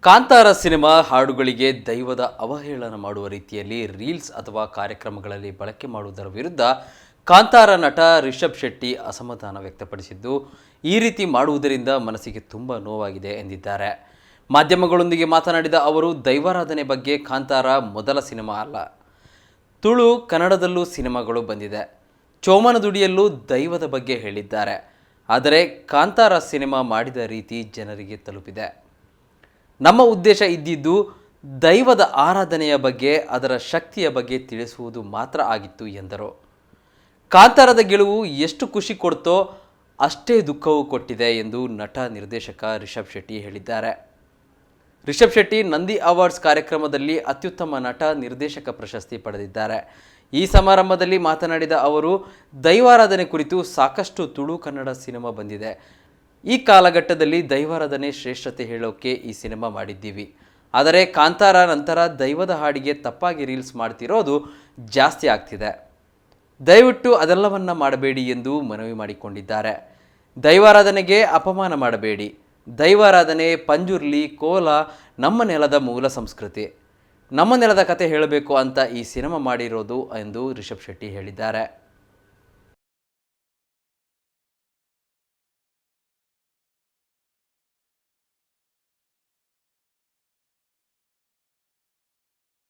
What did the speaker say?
Kantara cinema ಹಾಡುಗಳಿಗೆ ದೈವದ ಅವಹೇಳನ ಮಾಡುವ ರೀತಿಯಲ್ಲಿ ರೀಲ್ಸ್ ಅಥವಾ ಕಾರ್ಯಕ್ರಮಗಳಲ್ಲಿ ಬಳಕೆ ಮಾಡುವುದರ ವಿರುದ್ಧ ಕಾಂತಾರ ನಟ ರಿಷಬ್ ಶೆಟ್ಟಿ ಅಸಮಾಧಾನ ವ್ಯಕ್ತಪಡಿಸಿದ್ದು, ಈ ರೀತಿ ಮಾಡುವುದರಿಂದ ಮನಸ್ಸಿಗೆ ತುಂಬ ನೋವಾಗಿದೆ ಎಂದಿದ್ದಾರೆ. ಮಾಧ್ಯಮಗಳೊಂದಿಗೆ ಮಾತನಾಡಿದ ಅವರು, ದೈವಾರಾಧನೆ ಬಗ್ಗೆ ಕಾಂತಾರ ಮೊದಲ ಸಿನಿಮಾ ಅಲ್ಲ. ತುಳು ಕನ್ನಡದಲ್ಲೂ ಸಿನಿಮಾಗಳು ಬಂದಿದೆ. ಚೋಮನದುಡಿಯಲ್ಲೂ ದೈವದ ಬಗ್ಗೆ ಹೇಳಿದ್ದಾರೆ. ಆದರೆ ಕಾಂತಾರ ಸಿನಿಮಾ ಮಾಡಿದ ರೀತಿ ಜನರಿಗೆ ತಲುಪಿದೆ. ನಮ್ಮ ಉದ್ದೇಶ ಇದ್ದಿದ್ದು ದೈವದ ಆರಾಧನೆಯ ಬಗ್ಗೆ, ಅದರ ಶಕ್ತಿಯ ಬಗ್ಗೆ ತಿಳಿಸುವುದು ಮಾತ್ರ ಆಗಿತ್ತು ಎಂದರು. ಕಾಂತಾರದ ಗೆಲುವು ಎಷ್ಟು ಖುಷಿ ಕೊಡ್ತೋ ಅಷ್ಟೇ ದುಃಖವೂ ಕೊಟ್ಟಿದೆ ಎಂದು ನಟ ನಿರ್ದೇಶಕ ರಿಷಬ್ ಶೆಟ್ಟಿ ಹೇಳಿದ್ದಾರೆ. ರಿಷಬ್ ಶೆಟ್ಟಿ ನಂದಿ ಅವಾರ್ಡ್ಸ್ ಕಾರ್ಯಕ್ರಮದಲ್ಲಿ ಅತ್ಯುತ್ತಮ ನಟ ನಿರ್ದೇಶಕ ಪ್ರಶಸ್ತಿ ಪಡೆದಿದ್ದಾರೆ. ಈ ಸಮಾರಂಭದಲ್ಲಿ ಮಾತನಾಡಿದ ಅವರು, ದೈವಾರಾಧನೆ ಕುರಿತು ಸಾಕಷ್ಟು ತುಳು ಕನ್ನಡ ಸಿನಿಮಾ ಬಂದಿದೆ. ಈ ಕಾಲಘಟ್ಟದಲ್ಲಿ ದೈವಾರಾಧನೆ ಶ್ರೇಷ್ಠತೆ ಹೇಳೋಕೆ ಈ ಸಿನಿಮಾ ಮಾಡಿದ್ದೀವಿ. ಆದರೆ ಕಾಂತಾರ ನಂತರ ದೈವದ ಹಾಡಿಗೆ ತಪ್ಪಾಗಿ ರೀಲ್ಸ್ ಮಾಡ್ತಿರೋದು ಜಾಸ್ತಿ ಆಗ್ತಿದೆ. ದಯವಿಟ್ಟು ಅದೆಲ್ಲವನ್ನ ಮಾಡಬೇಡಿ ಎಂದು ಮನವಿ ಮಾಡಿಕೊಂಡಿದ್ದಾರೆ. ದೈವಾರಾಧನೆಗೆ ಅಪಮಾನ ಮಾಡಬೇಡಿ. ದೈವಾರಾಧನೆ, ಪಂಜುರ್ಲಿ, ಕೋಲ ನಮ್ಮ ನೆಲದ ಮೂಲ ಸಂಸ್ಕೃತಿ. ನಮ್ಮ ನೆಲದ ಕತೆ ಹೇಳಬೇಕು ಅಂತ ಈ ಸಿನಿಮಾ ಮಾಡಿರೋದು ಎಂದು ರಿಷಬ್ ಶೆಟ್ಟಿ ಹೇಳಿದ್ದಾರೆ.